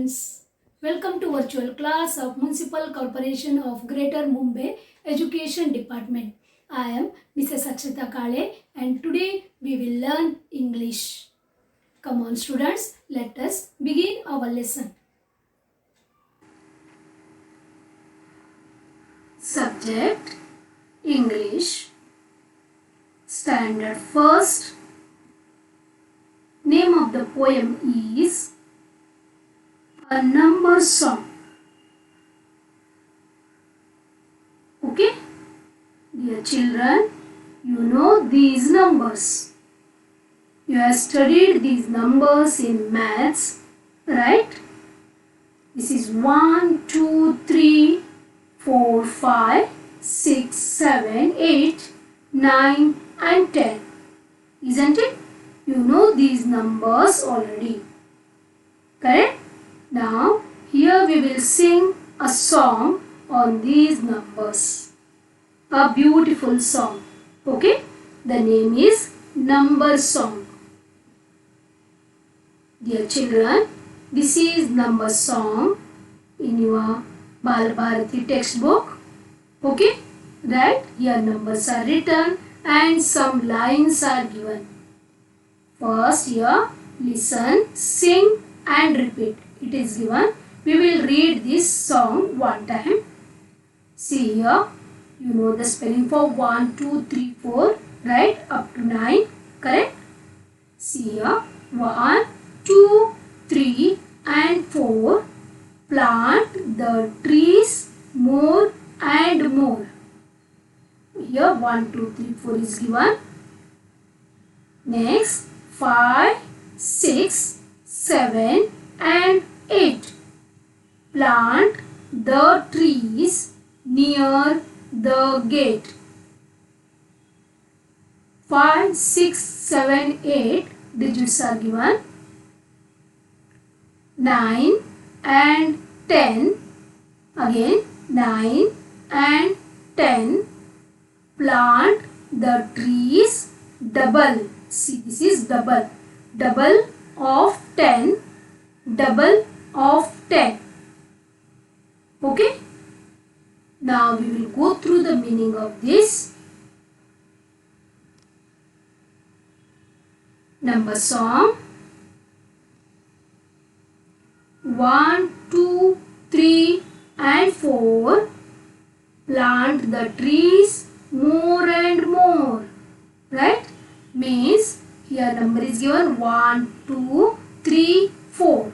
students, welcome to virtual class of Municipal Corporation of Greater Mumbai Education Department. I am Mrs. Akshata Kale and today we will learn English. Come on students, let us begin our lesson. Subject English. Standard first. Name of the poem is A Number Song. Okay? Dear children, you know these numbers. You have studied these numbers in maths, right? This is 1, 2, 3, 4, 5, 6, 7, 8, 9 and 10. Isn't it? You know these numbers already. Correct? Now, here we will sing a song on these numbers. A beautiful song. Okay? The name is Number Song. Dear children, this is Number Song in your Bal Bharati textbook. Okay? Right? Here numbers are written and some lines are given. First here, listen, sing and repeat. It is given. We will read this song one time. See here, you know the spelling for 1, 2, 3, 4, right? Up to 9, correct? See here, 1, 2, 3 and 4. Plant the trees more and more. Here 1, 2, 3, 4 is given. Next, 5, 6, 7 and 8. Plant the trees near the gate. 5, 6, 7, 8 digits are given. 9 and 10. Again 9 and 10. Plant the trees double. See, this is double. Double of 10. Double of 10. Okay? Now we will go through the meaning of this number song. 1, 2, 3 and 4. Plant the trees more and more. Right? Means here number is given 1, 2, 3, 4.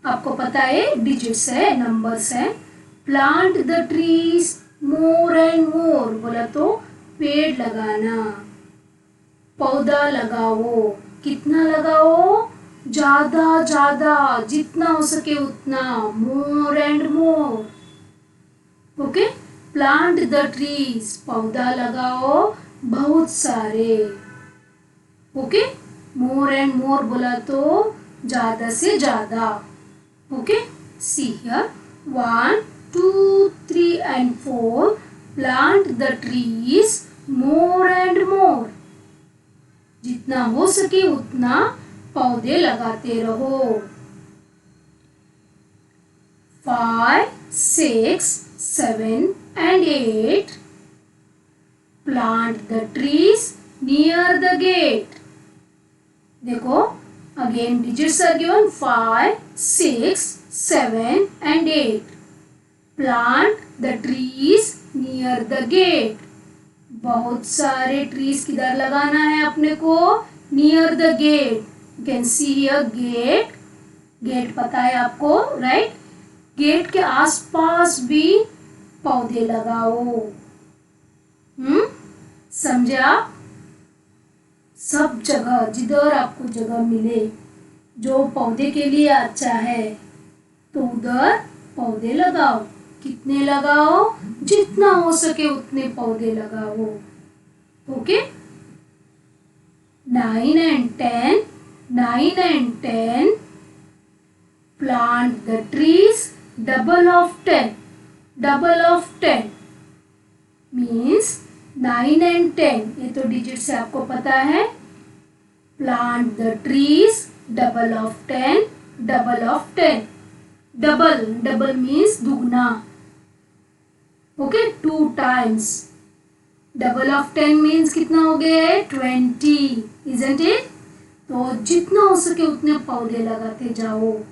आपको पता है digits है, numbers है. Plant the trees more and more बोला तो पेड़ लगाना, पौधा लगाओ. कितना लगाओ? ज्यादा ज्यादा, जितना हो सके उतना. More and more. Okay? Plant the trees, पौधा लगाओ बहुत सारे. ओके? मोर एंड मोर बोला तो ज्यादा से ज्यादा. Okay, see here 1, 2, 3 and 4. Plant the trees more and more. जितना हो सके उतना पौधे लगाते रहो. 5, 6, 7 and 8. Plant the trees near the gate. देखो, again digits are given 5, 6, 7 and 8. Plant the trees near the gate. बहुत सारे trees किधर लगाना है अपने को? Near the gate. You can see here gate. Gate पता है आपको, right? Gate के आसपास भी पौधे लगाओ. समझे आप? सब जगह जिधर आपको जगह मिले, जो पौधे के लिए अच्छा है, तो उधर पौधे लगाओ. कितने लगाओ? जितना हो सके उतने पौधे लगाओ. Okay? 9 and 10. 9 and 10. Plant the trees double of 10. Double of 10 means 9 and 10. ये तो डिजिट से आपको पता है. Plant the trees double of 10. Double of 10. Double means dugna. Okay, 2 times. Double of 10 means कितना हो गया है? 20, isn't it? तो जितना हो सके उतने पौधे लगाते जाओ,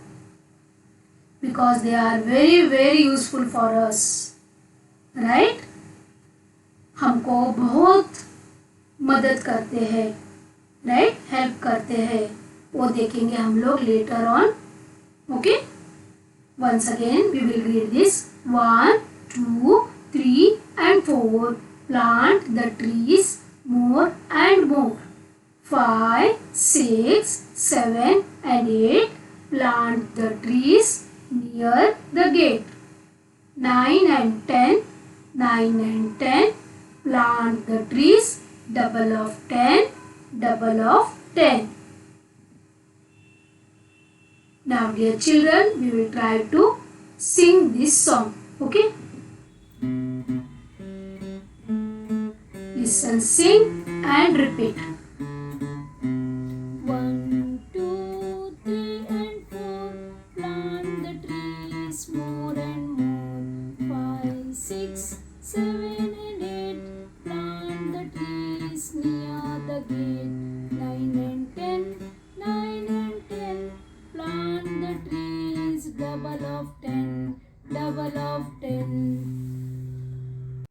because they are very useful for us, right? हमको बहुत मदद करते हैं, right? हेल्प करते हैं, वो देखेंगे हम लोग later on. Okay? Once again we will read this. 1, 2, 3 and 4. Plant the trees more and more. 5, 6, 7 and 8. Plant the trees near the gate. 9 and 10. 9 and 10. Plant the trees double of 10. Double of 10. Now dear children, we will try to sing this song. Okay? Listen, sing and repeat. 1, 2, 3 and 4. Plant the trees more and more. 5, 6, 7 and 8. Plant the trees near the gate. 9 and 10. 9 and 10. Plant the trees double of 10. Double of 10.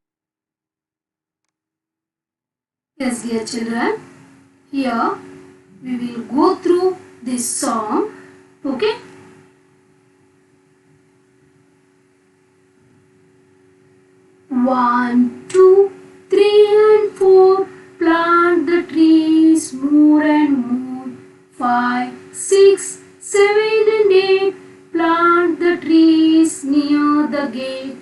Yes, dear children, here we will go through this song. Okay? One, two, three and 4. Plant the trees more and more. 5, 6, 7 and 8. Plant the trees near the gate.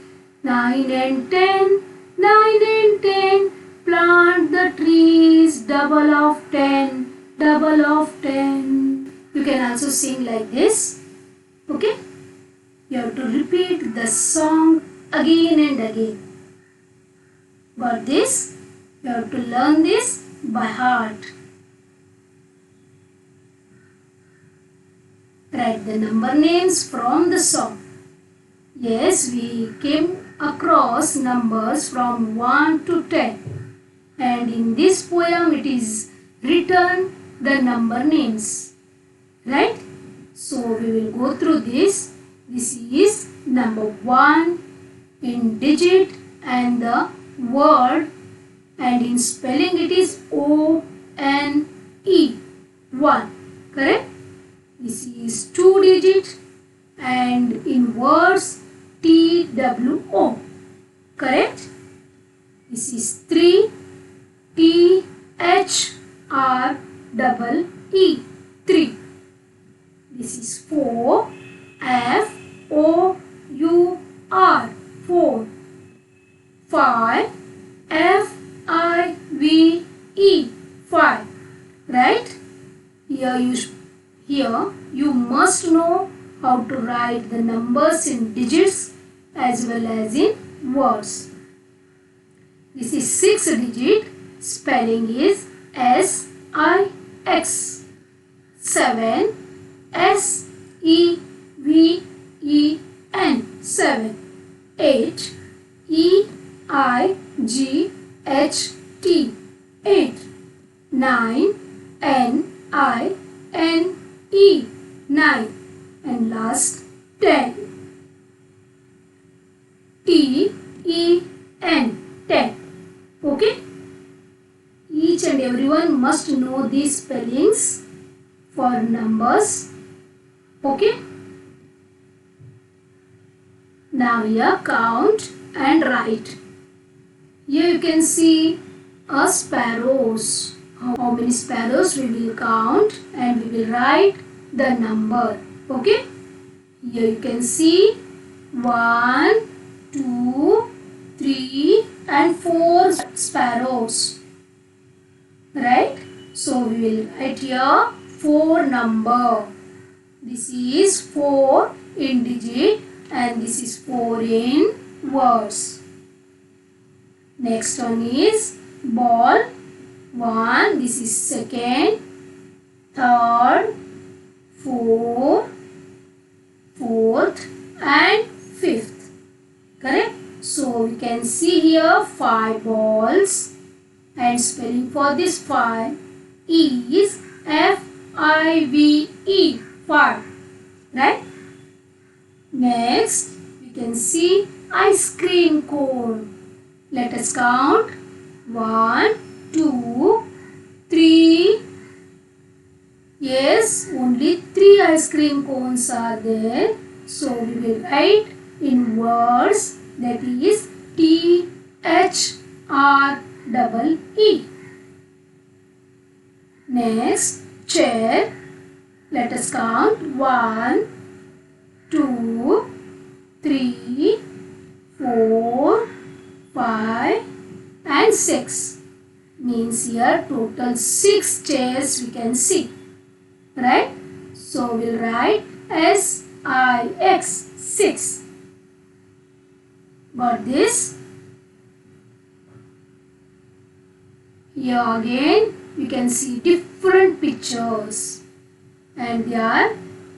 9 and 10. 9 and 10. Plant the trees double of 10. Double of 10. You can also sing like this. Okay? You have to repeat the song again and again. Got this? You have to learn this by heart. Write the number names from the song. Yes, we came across numbers from 1 to 10. And in this poem it is written the number names. Right? So we will go through this. This is number 1 in digit and the word, and in spelling it is O-N-E. 1. Correct? This is 2 digit and in words T-W-O. Correct? This is 3. T-H-R-E-E. 3. This is 4. F-O-U-R. 4. 5. F-I-V-E. 5. Right? Here you must know how to write the numbers in digits as well as in words. This is 6 digit. Spelling is S-I-X. 7. S-E-V-E-N. 7. 8. E-I-G-H-T. 8. 9. N-I-N-E. 9. And last 10. T-E-N. 10. Okay? Each and everyone must know these spellings for numbers. Okay? Now here count and write. Here you can see a sparrows. How many sparrows we will count and we will write the number. Okay? Here you can see 1, 2, 3 and 4 sparrows. Right? So we will write here 4 number. This is 4 in digit and this is 4 in words. Next one is ball. 1. This is second, third, fourth, and fifth. Correct? So we can see here 5 balls, and spelling for this 5 is F-I-V-E, 5. Right? Next, we can see ice cream cone. Let us count 1, 2, 3. Yes, only 3 ice cream cones are there. So we will write in words, that is THREE. Next, chair. Let us count 1, 2, 3, 4, 5 and 6. Means here total 6 chairs we can see. Right? So we'll write SIX, 6. Got this? Here again we can see different pictures, and they are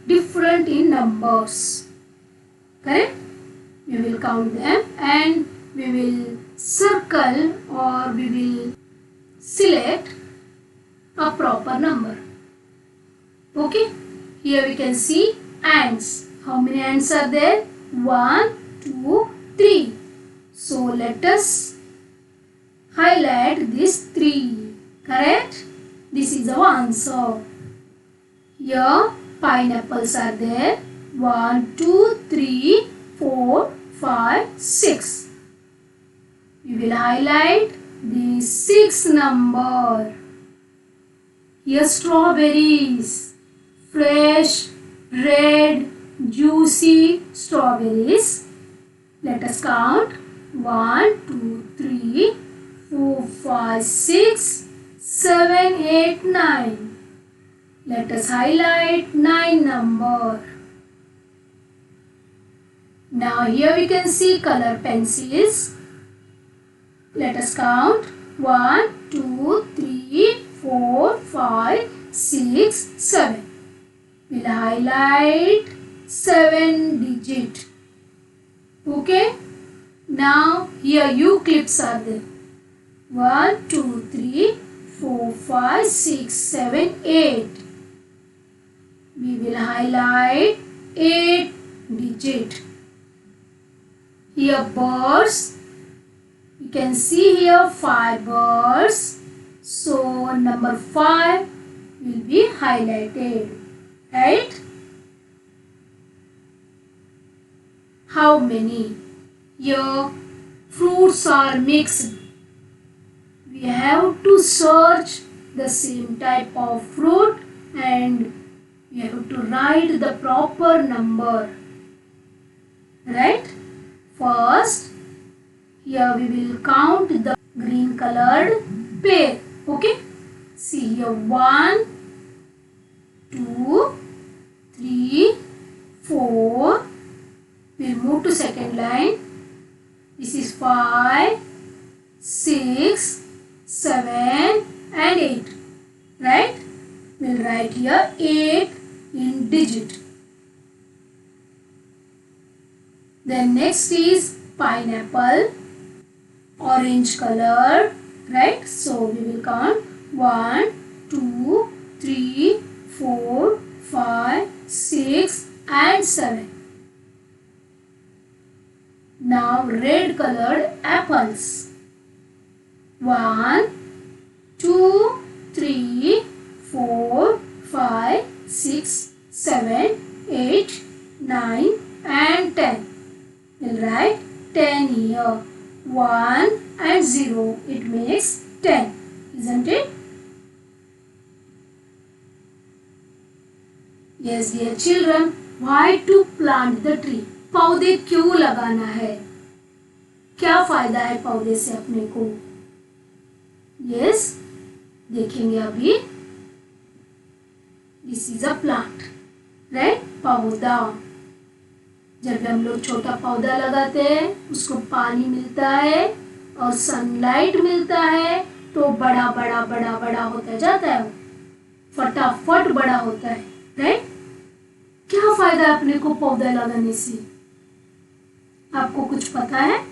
different in numbers. Correct? We will count them and we will circle or we will select a proper number. Okay? Here we can see ants. How many ants are there? 1, 2, 3. So let us highlight these 3. Correct? This is our answer. Here pineapples are there. 1, 2, 3, 4, 5, 6. We will highlight the 6th number. Here strawberries. Fresh, red, juicy strawberries. Let us count 1, 2, 3, 4, 5, 6, 7, 8, 9. Let us highlight 9 number. Now here we can see color pencils. Let us count 1, 2, 3, 4, 5, 6, 7. We'll highlight 7 digit. Okay? Now here U clips are there. 1, 2, 3, 4, 5, 6, 7, 8. We will highlight 8 digit. Here birds. You can see here 5 birds. So number 5 will be highlighted. Right? How many? Here fruits are mixed. We have to search the same type of fruit and we have to write the proper number. Right? First, here we will count the green colored pair. Okay? See here 1, 2, 3, 4. We'll move to second line. This is 5, 6, 7 and 8. Right? We'll write here 8 in digit. Then next is pineapple, orange color. Right? So we will count 1, 2, 3, 4, 5, 6 and 7. Now red colored apples. 1, 2, 3, 4, 5, 6, 7, 8, 9 and 10. We'll write 10 here. 1 and 0. It makes 10. Isn't it? Yes, dear children. Why to plant the tree? पौधे क्यों लगाना है? क्या फायदा है पौधे से अपने को? Yes, देखेंगे अभी. This is a plant, right? पौधा. जब हम लोग छोटा पौधा लगाते हैं, उसको पानी मिलता है और सनलाइट मिलता है, तो बड़ा बड़ा बड़ा बड़ा होता जाता है. फटाफट बड़ा होता है, राइट? क्या फायदा अपने को पौधा लगाने से? आपको कुछ पता है?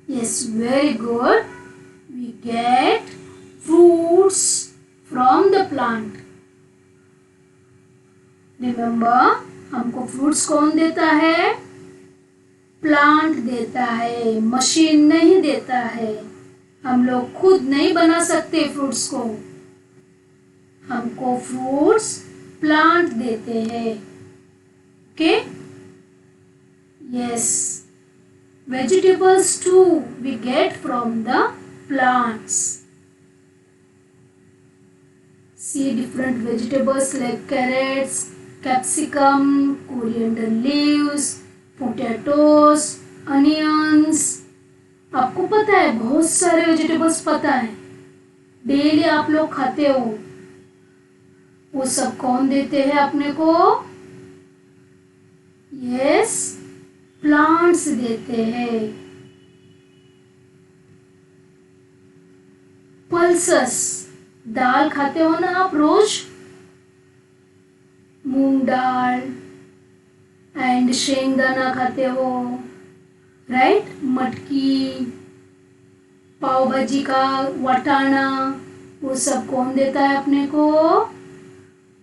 Yes, very good. We get fruits from the plant. Remember, हमको फ्रूट्स कौन देता है? प्लांट देता है, मशीन नहीं देता है. हम लोग खुद नहीं बना सकते फ्रूट्स को. हमको फ्रूट्स प्लांट देते हैं. Okay? Yes. Vegetables too we get from the plants. See different vegetables like carrots, capsicum, coriander leaves, potatoes, onions. आपको पता है, बहुत सारे वेजिटेबल्स पता है, डेली आप लोग खाते हो. वो सब कौन देते हैं अपने को? यस, प्लांट्स देते हैं. पल्सेस, दाल खाते हो ना आप रोज? मूंग दाल एंड शेंगदाना खाते हो, राइट? मटकी, पाव भाजी का वटाना, वो सब कौन देता है अपने को?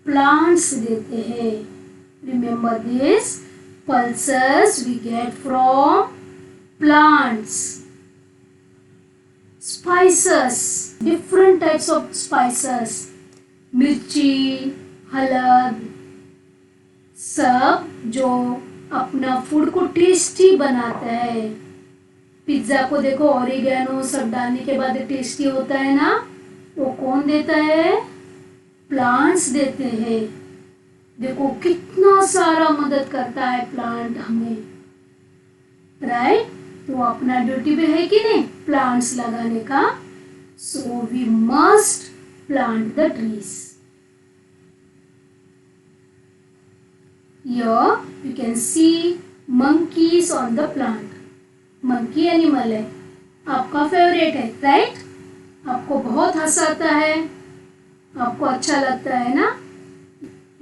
प्लांट्स देते हैं. Remember this. Pulses we get from plants. Spices, different types of spices. मिर्ची, हल्द, सब जो अपना फूड को टेस्टी बनाता है. पिज्जा को देखो, ऑरिगेनो सब डालने के बाद टेस्टी होता है ना, वो कौन देता है? प्लांट्स देते हैं. देखो कितना सारा मदद करता है प्लांट हमें, राइट? तो अपना ड्यूटी भी है कि नहीं प्लांट्स लगाने का. So we must plant the trees. Here you can see monkeys on the plant. Monkey animal है, आपका फेवरेट है, राइट? आपको बहुत हंसा आता है, आपको अच्छा लगता है ना?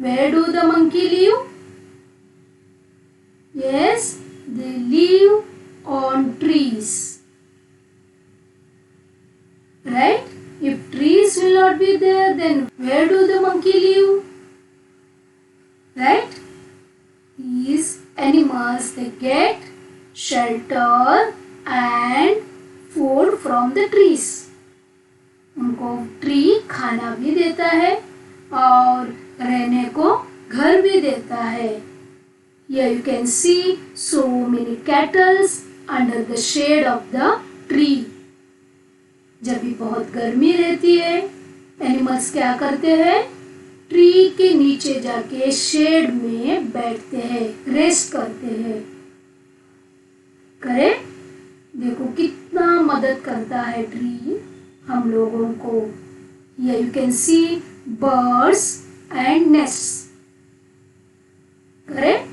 Where do the monkey live? Yes, they live on trees. Right? If trees will not be there, then where do the monkey live? Right? These animals, they get shelter and food from the trees. उनको tree खाना भी देता है और रहने को घर भी देता है. Here you can see so many cattle under the shade of the tree. जब भी बहुत गर्मी रहती है, एनिमल्स क्या करते हैं? ट्री के नीचे जाके शेड में बैठते हैं, रेस्ट करते हैं. करेक्ट? देखो कितना मदद करता है ट्री हम लोगों को. Here you can see birds and nests. Correct?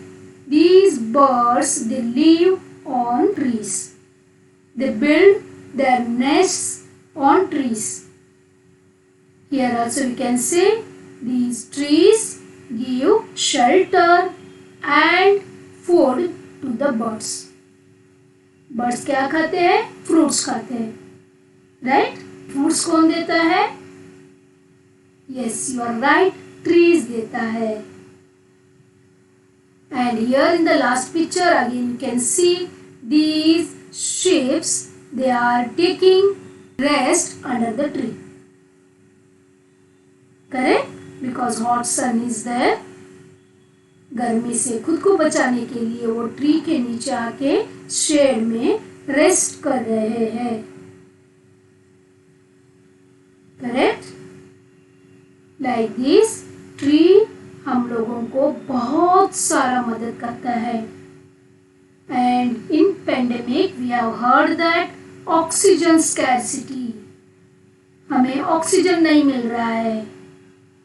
These birds, they live on trees. They build their nests on trees. Here also we can say these trees give shelter and food to the birds. Birds क्या खाते हैं? Fruits खाते हैं, right? Fruits कौन देता है? Yes, you are right. Trees देता है. And here in the last picture again you can see these sheep. They are taking rest under the tree. Correct? Because hot sun is there. गर्मी से खुद को बचाने के लिए वो ट्री के नीचे आके शेड में रेस्ट कर रहे हैं. करेक्ट? लाइक दिस ट्री हम लोगों को बहुत सारा मदद करता है. And in pandemic we have heard that oxygen scarcity, हमें ऑक्सीजन नहीं मिल रहा है,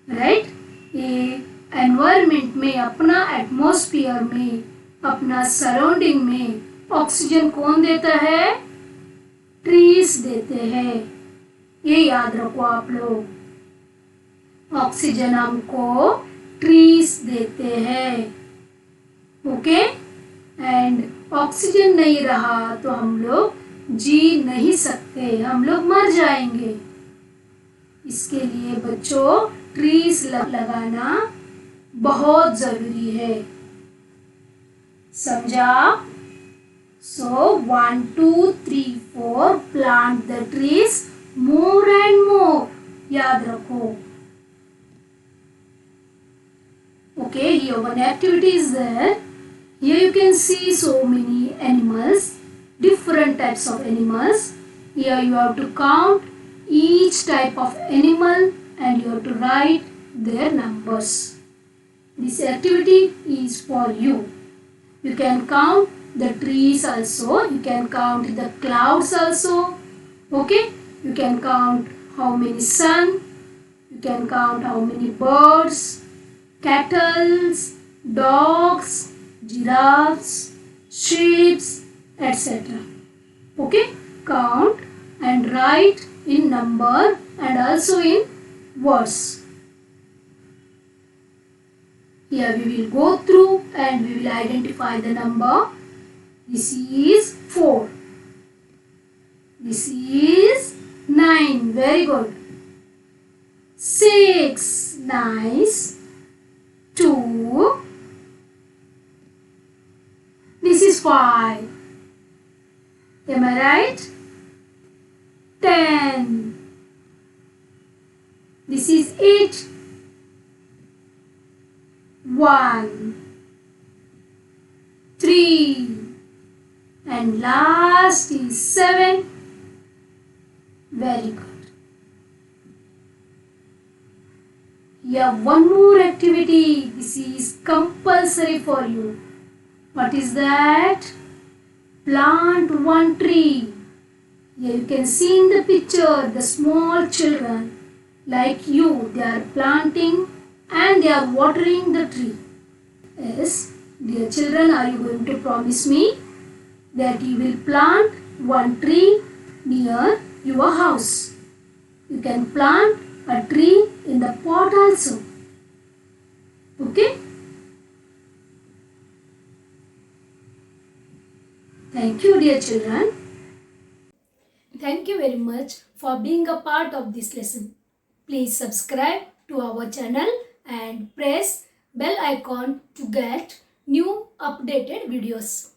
राइट? ये एनवायरमेंट में, अपना एटमॉस्फेयर में, अपना सराउंडिंग में ऑक्सीजन कौन देता है? ट्रीज देते हैं. ये याद रखो आप लोग, ऑक्सीजन हमको ट्रीज देते हैं. ओके? एंड ऑक्सीजन नहीं रहा तो हम लोग जी नहीं सकते, हम लोग मर जाएंगे। इसके लिए बच्चों ट्रीज लगाना बहुत जरूरी है, समझा? सो 1 2 3 4 plant the trees more and more, याद रखो। Okay, here one activity is there. Here you can see so many animals, different types of animals. Here you have to count each type of animal and you have to write their numbers. This activity is for you. You can count the trees also, you can count the clouds also. Okay, you can count how many sun, you can count how many birds, cattle, dogs, giraffes, sheep, etc. Okay, count and write in number and also in words. Here we will go through and we will identify the number. This is 4. This is 9. Very good. 6. Nice. 2. This is 5. Am I right? 10. This is 8. 1. 3. And last is 7. Very good. Here one more activity. This is compulsory for you. What is that? Plant one tree. Here you can see in the picture the small children like you. They are planting and they are watering the tree. Yes, dear children, are you going to promise me that you will plant one tree near your house? You can plant a tree in the pot also. Okay? Thank you, dear children. Thank you very much for being a part of this lesson. Please subscribe to our channel and press bell icon to get new updated videos.